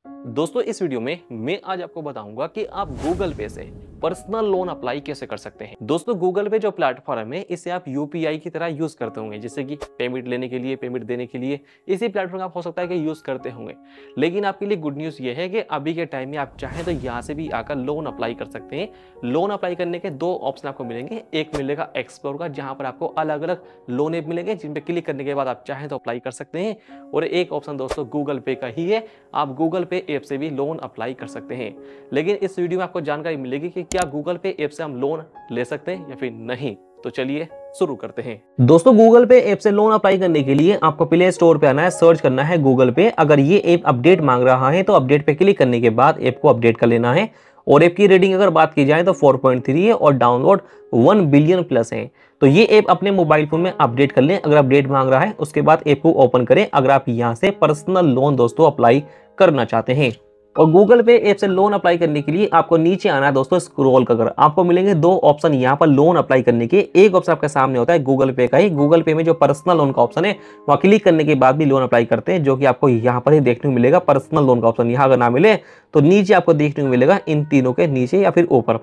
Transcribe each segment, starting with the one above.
दोस्तों इस वीडियो में मैं आज आपको बताऊंगा कि आप गूगल पे से पर्सनल लोन अप्लाई कैसे कर सकते हैं। दोस्तों गूगल पे जो प्लेटफॉर्म है इसे आप यूपीआई की तरह यूज करते होंगे, जैसे कि पेमेंट लेने के लिए, पेमेंट देने के लिए इसी प्लेटफॉर्म आप हो सकता है कि यूज करते होंगे। लेकिन आपके लिए गुड न्यूज ये है कि अभी के टाइम में आप चाहें तो यहाँ से भी आकर लोन अप्लाई कर सकते हैं। लोन अप्लाई करने के दो ऑप्शन आपको मिलेंगे। एक मिलेगा एक्सप्लोर का, जहां पर आपको अलग अलग लोन ऐप मिलेंगे जिन पे क्लिक करने के बाद आप चाहें तो अप्लाई कर सकते हैं। और एक ऑप्शन दोस्तों गूगल पे का ही है, आप गूगल पे ऐप से भी लोन अप्लाई कर सकते हैं। लेकिन इस वीडियो में आपको जानकारी मिलेगी कि क्या गूगल पे ऐप से हम लोन ले सकते हैं या फिर नहीं। तो चलिए शुरू करते हैं। दोस्तों गूगल पे ऐप से लोन अप्लाई करने के लिए आपको प्ले स्टोर पे आना है, सर्च करना है गूगल पे। अगर ये ऐप अपडेट मांग रहा है तो अपडेट पे क्लिक करने के बाद ऐप को अपडेट कर लेना है। और ऐप की रेटिंग अगर बात की जाए तो 4.3 है और डाउनलोड 1 बिलियन प्लस है। तो ये ऐप अपने मोबाइल फोन में अपडेट कर लें। अगर अपडेट मांग रहा है उसके बाद ऐप को ओपन करें अगर आप यहाँ से पर्सनल लोन दोस्तों अप्लाई करना चाहते हैं। और गूगल पे ऐप से लोन अप्लाई करने के लिए आपको नीचे आना है दोस्तों। स्क्रॉल कर आपको मिलेंगे दो ऑप्शन यहाँ पर लोन अप्लाई करने के। एक ऑप्शन आपके सामने होता है गूगल पे का ही। गूगल पे में जो पर्सनल लोन का ऑप्शन है वहाँ क्लिक करने के बाद भी लोन अप्लाई करते हैं, जो कि आपको यहाँ पर ही देखने को मिलेगा। पर्सनल लोन का ऑप्शन यहाँ अगर ना मिले तो नीचे आपको देखने को मिलेगा, इन तीनों के नीचे या फिर ऊपर।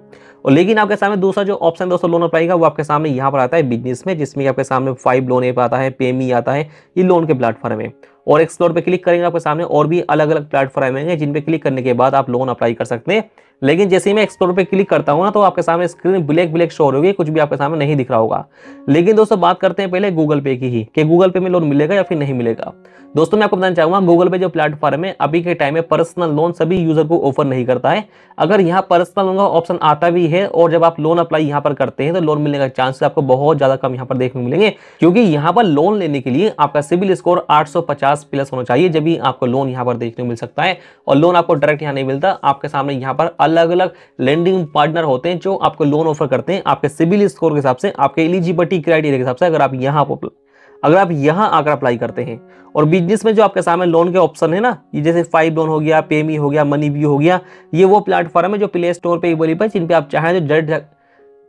और लेकिन आपके सामने दूसरा जो ऑप्शन दोस्तों लोन अप्लाई का वो आपके सामने यहाँ पर आता है बिजनेस में, जिसमें आपके सामने 5 लोन ऐप आता है, पेमी आता है, ये लोन के प्लेटफॉर्म है। और एक्सप्लोर पे क्लिक करेंगे आपके सामने और भी अलग अलग प्लेटफॉर्म आएंगे जिन पे क्लिक करने के बाद आप लोन अप्लाई कर सकते हैं। लेकिन जैसे ही मैं एक्सप्लोर पे क्लिक करता हूँ ना तो आपके सामने स्क्रीन ब्लैक शो हो रही है, कुछ भी आपके सामने नहीं दिख रहा होगा। लेकिन दोस्तों बात करते हैं पहले गूगल पे की ही, कि गूगल पे में लोन मिलेगा या फिर नहीं मिलेगा। दोस्तों मैं आपको बताना चाहूंगा गूगल पे जो प्लेटफॉर्म है अभी के टाइम में पर्सनल लोन सभी यूजर को ऑफर नहीं करता है। अगर यहाँ पर्सनल लोन का ऑप्शन आता भी है और जब आप लोन अप्लाई यहाँ पर करते हैं तो लोन मिलने का चांसेस आपको बहुत ज्यादा कम यहाँ पर देखने को मिलेंगे, क्योंकि यहाँ पर लोन लेने के लिए आपका सिविल स्कोर 850 प्लस होना चाहिए, जब भी आपको लोन यहाँ पर देखने को मिल सकता है। और लोन आपको डायरेक्ट यहाँ नहीं मिलता, आपके सामने यहाँ पर अलग अलग लेंडिंग पार्टनर होते हैं जो आपको लोन ऑफर करते हैं आपके सिविल स्कोर के हिसाब से, आपके एलिजिबिलिटी क्राइटेरिया के हिसाब से। अगर आप यहाँ आकर अप्लाई करते हैं और बिजनेस में जो आपके सामने लोन के ऑप्शन है ना, ये जैसे 5 लोन हो गया, पेमी हो गया, मनी व्यू हो गया, ये वो प्लेटफॉर्म है जो प्ले स्टोर पे अवेलेबल है, जिन पे आप चाहें तो डायरेक्ट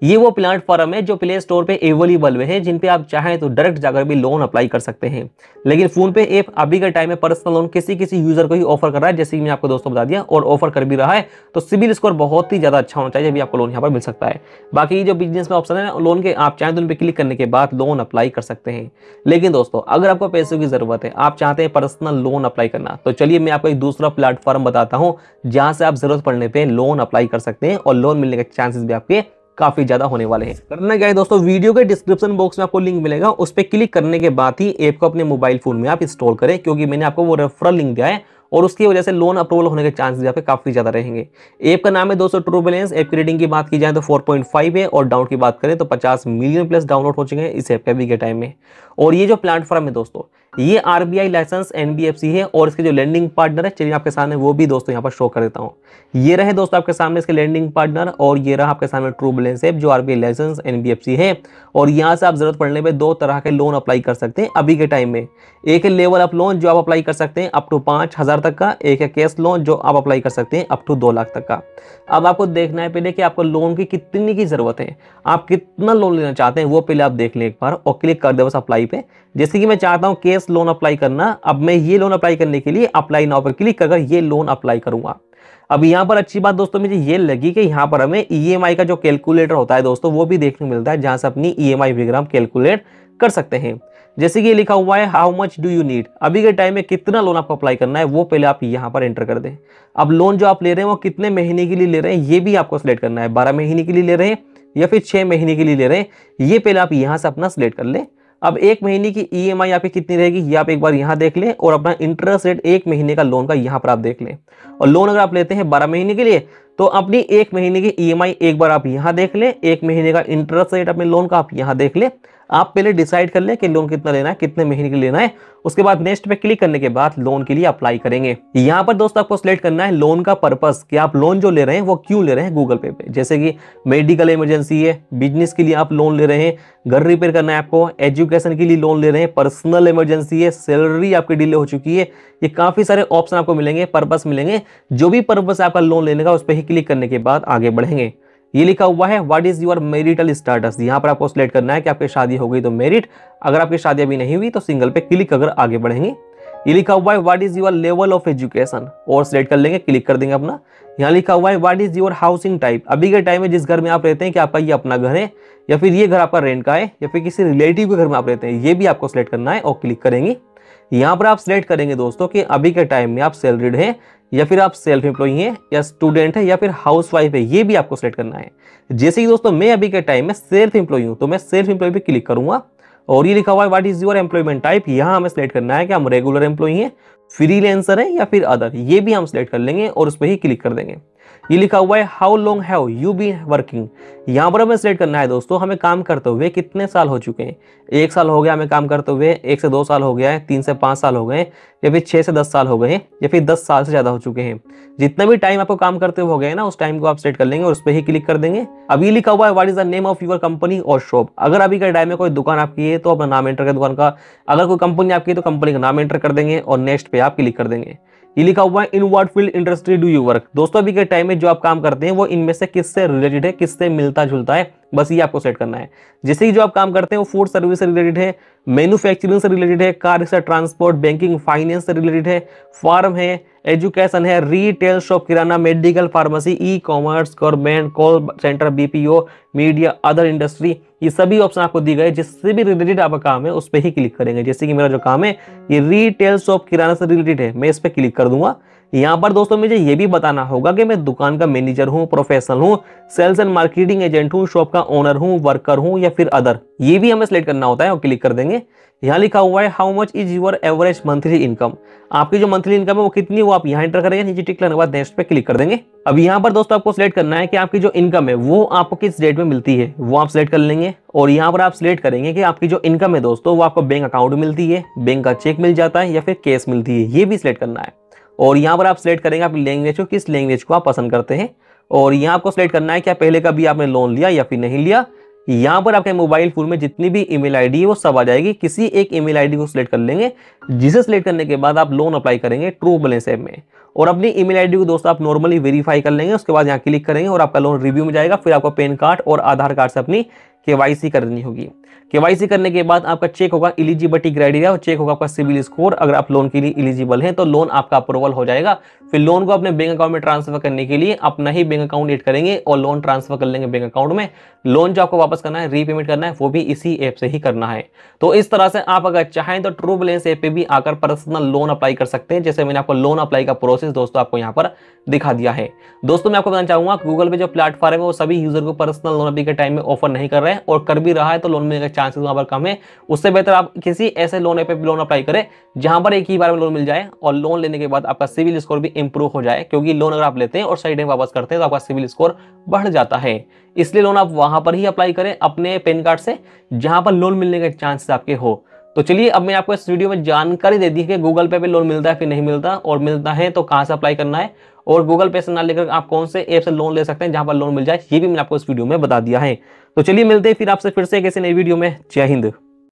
ये वो प्लेटफॉर्म है जो प्ले स्टोर पे अवेलेबल है, जिन पे आप चाहें तो डायरेक्ट जाकर भी लोन अप्लाई कर सकते हैं। लेकिन फोन पे ऐप अभी के टाइम में पर्सनल लोन किसी किसी यूजर को ही ऑफर कर रहा है, जैसे कि मैं आपको दोस्तों बता दिया, और ऑफर कर भी रहा है। तो सिविल स्कोर बहुत ही ज्यादा अच्छा होना चाहिए जब आपको लोन यहाँ पर मिल सकता है। बाकी जो बिजनेस में ऑप्शन है लोन के, आप चाहें तो उन पर क्लिक करने के बाद लोन अप्लाई कर सकते हैं। लेकिन दोस्तों अगर आपको पैसों की जरूरत है, आप चाहते हैं पर्सनल लोन अप्लाई करना, तो चलिए मैं आपको एक दूसरा प्लेटफॉर्म बताता हूँ जहां से आप जरूरत पड़ने पे लोन अप्लाई कर सकते हैं और लोन मिलने के चांसेस भी आपके काफी ज्यादा होने वाले हैं। करना क्या है दोस्तों, वीडियो के डिस्क्रिप्शन बॉक्स में आपको लिंक मिलेगा, उस पर क्लिक करने के बाद ही ऐप को अपने मोबाइल फोन में आप इंस्टॉल करें, क्योंकि मैंने आपको वो रेफरल लिंक दिया है और उसकी वजह से लोन अप्रूवल होने के चांसेस यहाँ पे काफी ज्यादा रहेंगे। ऐप का नाम है दोस्तों ट्रू बैलेंस। ऐप की रेटिंग की बात की जाए तो 4.5 है और डाउनलोड की बात करें तो 50 मिलियन प्लस डाउनलोड हो चुके हैं इस ऐप के अभी के टाइम में। और ये जो प्लेटफॉर्म है दोस्तों ये आरबीआई लाइसेंस एनबीएफसी है और इसके जो लैंडिंग पार्टनर है, चलिए आपके सामने वो भी दोस्तों यहाँ पर शो कर देता हूँ। ये रहे दोस्तों आपके सामने इसके लैंडिंग पार्टनर, और ये रहा आपके सामने ट्रू बैलेंस ऐप जो आरबीआई लाइसेंस एनबीएफसी है। और यहाँ से आप जरूरत पड़ने पे दो तरह के लोन अप्लाई कर सकते हैं अभी के टाइम में। एक है लेवल अप लोन जो आप अप्लाई कर सकते हैं अप टू 5,000 तक का, एक है कैश लोन जो आप अप्लाई कर सकते हैं अप टू 2 लाख तक का। अब आपको देखना है पहले कि आपको लोन की कितनी की जरूरत है, आप कितना लोन लेना चाहते हैं वो पहले आप देख लें एक बार और क्लिक कर दे बस अप्लाई पे। जैसे कि मैं चाहता हूं कैश लोन अप्लाई करना, अब मैं ये लोन अप्लाई करने के लिए अप्लाई नाउ पर क्लिक कर ये लोन अप्लाई करूंगा। अब यहाँ पर अच्छी बात दोस्तों मुझे ये लगी कि यहाँ पर हमें ईएमआई का जो कैलकुलेटर होता है दोस्तों वो भी देखने को मिलता है, जहां से अपनी ईएमआई वगैरह कैलकुलेट कर सकते हैं। जैसे कि ये लिखा हुआ है how much do you need, अभी के टाइम में कितना लोन आपको अप्लाई करना है वो पहले आप यहाँ पर एंटर कर दें। अब लोन जो आप ले रहे हैं वो कितने महीने के लिए ले रहे हैं ये भी आपको सिलेक्ट करना है, 12 महीने के लिए ले रहे हैं या फिर 6 महीने के लिए ले रहे हैं, ये पहले आप यहाँ से अपना सिलेक्ट कर लें। अब 1 महीने की ईएमआई आपकी कितनी रहेगी ये आप एक बार यहाँ देख लें, और अपना इंटरेस्ट रेट 1 महीने का लोन का यहाँ पर आप देख लें। और लोन अगर आप लेते हैं 12 महीने के लिए तो अपनी 1 महीने की ईएमआई एक बार आप यहाँ देख लें, 1 महीने का इंटरेस्ट रेट अपने लोन का आप यहाँ देख लें। आप पहले डिसाइड कर लें कि लोन कितना लेना है, कितने महीने के लिए लेना है। उसके बाद नेक्स्ट पे क्लिक करने के बाद लोन के लिए अप्लाई करेंगे। यहाँ पर दोस्तों आपको सिलेक्ट करना है लोन का पर्पस, कि आप लोन जो ले रहे हैं वो क्यों ले रहे हैं गूगल पे पे। जैसे कि मेडिकल इमरजेंसी है, बिजनेस के लिए आप लोन ले रहे हैं, घर रिपेयर करना है आपको, एजुकेशन के लिए लोन ले रहे हैं, पर्सनल इमरजेंसी है, सैलरी आपकी डिले हो चुकी है, ये काफी सारे ऑप्शन आपको मिलेंगे, पर्पस मिलेंगे। जो भी पर्पस है आपका लोन लेने का उस पर ही क्लिक करने के बाद आगे बढ़ेंगे। ये लिखा हुआ है what is your marital status, यहाँ पर आपको सिलेक्ट करना है कि आपकी शादी हो गई तो मैरिड, अगर आपकी शादी अभी नहीं हुई तो सिंगल पे क्लिक अगर आगे बढ़ेंगे। ये लिखा हुआ है what is your level of education, और सिलेक्ट कर लेंगे, क्लिक कर देंगे अपना। यहाँ लिखा हुआ है what is your housing type, अभी के टाइम में जिस घर में आप रहते हैं कि आपका ये अपना घर है या फिर ये घर आपका रेंट का है या फिर किसी रिलेटिव के घर में आप रहते हैं, ये भी आपको सिलेक्ट करना है और क्लिक करेंगे। यहाँ पर आप सिलेक्ट करेंगे दोस्तों कि अभी के टाइम में आप सैलरीड हैं या फिर आप सेल्फ एम्प्लॉय हैं या स्टूडेंट है या फिर हाउसवाइफ है, ये भी आपको सिलेक्ट करना है। जैसे कि दोस्तों मैं अभी के टाइम में सेल्फ एम्प्लॉय हूँ तो मैं सेल्फ एम्प्लॉय पे क्लिक करूंगा और ये लिखा हुआ है what is your employment type, यहाँ हमें सिलेक्ट करना है कि हम रेगुलर एम्प्लॉय हैं, फ्रीलांसर है या फिर अदर, ये भी हम सिलेक्ट कर लेंगे और उस पर ही क्लिक कर देंगे। ये लिखा हुआ है how long have you been working, यहाँ पर हमें सिलेक्ट करना है दोस्तों हमें काम करते हुए कितने साल हो चुके हैं। 1 साल हो गया हमें काम करते हुए, 1 से 2 साल हो गया है, 3 से 5 साल हो गए या फिर 6 से 10 साल हो गए हैं या फिर 10 साल से ज्यादा हो चुके हैं। जितना भी टाइम आपको काम करते हुए हो गए ना उस टाइम को आप सेट कर लेंगे और उस पर ही क्लिक कर देंगे। अभी लिखा हुआ है what is the name of your company और शॉप, अगर अभी के टाइम में कोई दुकान आपकी है तो अपना नाम एंटर कर दुकान का, अगर कोई कंपनी आपकी है तो कंपनी का नाम एंटर कर देंगे और नेक्स्ट पे आप क्लिक कर देंगे। ये लिखा हुआ है in what field industry do you work, दोस्तों अभी के टाइम में जो आप काम करते हैं वो इनमें से किससे रिलेटेड है, किससे मिलता जुलता है, बस ये आपको सेट करना है। जैसे कि जो आप काम करते हैं वो फूड सर्विस से रिलेटेड है, मैन्युफैक्चरिंग से रिलेटेड है, car rickshaw transport, banking finance से रिलेटेड है, फार्म है, एजुकेशन है, रिटेल शॉप किराना, medical pharmacy, e commerce, government, call centre, BPO, media, other industry, ये सभी ऑप्शन आपको दी गए जिससे भी रिलेटेड आपका काम है उस पर ही क्लिक करेंगे। जैसे कि मेरा जो काम है ये रिटेल शॉप किराना से रिलेटेड है, मैं इस पर क्लिक कर दूंगा। यहाँ पर दोस्तों मुझे ये भी बताना होगा कि मैं दुकान का मैनेजर हूँ, प्रोफेशनल हूँ, सेल्स एंड मार्केटिंग एजेंट हूँ, शॉप का ओनर हूँ, वर्कर हूँ या फिर अदर, ये भी हमें सिलेक्ट करना होता है और क्लिक कर देंगे। यहाँ लिखा हुआ है how much is your average monthly income, आपकी जो मंथली इनकम है वो कितनी है वो आप यहाँ एंटर करेंगे, नीचे टिक करने के बाद नेक्स्ट पे क्लिक कर देंगे। अब यहाँ पर दोस्तों आपको सिलेक्ट करना है कि आपकी जो इनकम है वो आपको किस डेट में मिलती है, वो आप सिलेक्ट कर लेंगे और यहाँ पर आप सिलेक्ट करेंगे कि आपकी जो इनकम है दोस्तों वो आपको बैंक अकाउंट मिलती है, बैंक का चेक मिल जाता है या फिर कैश मिलती है, ये भी सिलेक्ट करना है। और यहाँ पर आप सिलेक्ट करेंगे अपनी लैंग्वेज को, किस लैंग्वेज को आप पसंद करते हैं, और यहाँ आपको सिलेक्ट करना है क्या पहले कभी आपने लोन लिया या फिर नहीं लिया। यहाँ पर आपके मोबाइल फोन में जितनी भी ईमेल आईडी है वो सब आ जाएगी, किसी एक ईमेल आईडी को सिलेक्ट कर लेंगे, जिसे सिलेक्ट करने के बाद आप लोन अप्लाई करेंगे ट्रू बैलेंस ऐप में, और अपनी ईमेल आईडी को दोस्तों आप नॉर्मली वेरीफाई कर लेंगे, उसके बाद यहाँ क्लिक करेंगे और आपका लोन रिव्यू में जाएगा। फिर आपको पैन कार्ड और आधार कार्ड से अपनी केवाईसी करनी होगी। केवाईसी करने के बाद आपका चेक होगा एलिजिबिलिटी क्राइटेरिया और चेक होगा आपका सिविल स्कोर, अगर आप लोन के लिए एलिजिबल हैं तो लोन आपका अप्रूवल हो जाएगा। फिर लोन को अपने बैंक अकाउंट में ट्रांसफर करने के लिए अपना ही बैंक अकाउंट ऐड करेंगे और लोन ट्रांसफर कर लेंगे बैंक अकाउंट में। लोन जो आपको वापस करना है, रीपेमेंट करना है, वो भी इसी ऐप से ही करना है। तो इस तरह से आप अगर चाहें तो ट्रू बैलेंस ऐप पे भी आकर पर्सनल लोन अप्लाई कर सकते हैं। जैसे मैंने आपको लोन अप्लाई का प्रोसेस दोस्तों आपको यहाँ पर दिखा दिया है। दोस्तों मैं आपको बताना चाहूंगा गूगल पे जो प्लेटफॉर्म है वो सभी यूजर को पर्सनल लोन अभी के टाइम में ऑफर नहीं कर रहे हैं, और कर भी रहा है तो लोन मिलने के चांसेस वहां पर कम है। उससे बेहतर आप किसी ऐसे लोन ऐप पे लोन अप्लाई करें जहां पर एक ही बार में लोन मिल जाए और लोन लेने के बाद आपका सिविल स्कोर भी इंप्रूव हो जाए, क्योंकि लोन अगर आप लेते हैं और सही टाइम वापस करते हैं तो आपका सिविल स्कोर बढ़ जाता है। इसलिए लोन आप वहां पर ही अप्लाई करें अपने पैन कार्ड से जहां पर लोन मिलने के चांसेस आपके हो। तो चलिए अब मैं आपको इस वीडियो में जानकारी दे दी कि गूगल पे लोन मिलता है फिर नहीं मिलता, और मिलता है तो कहां से अप्लाई करना है, और गूगल पे से ना लेकर आप कौन से ऐप से लोन ले सकते हैं जहां पर लोन मिल जाए, ये भी मैंने आपको इस वीडियो में बता दिया है। तो चलिए मिलते हैं फिर आपसे फिर से एक ऐसे नई वीडियो में। जय हिंद।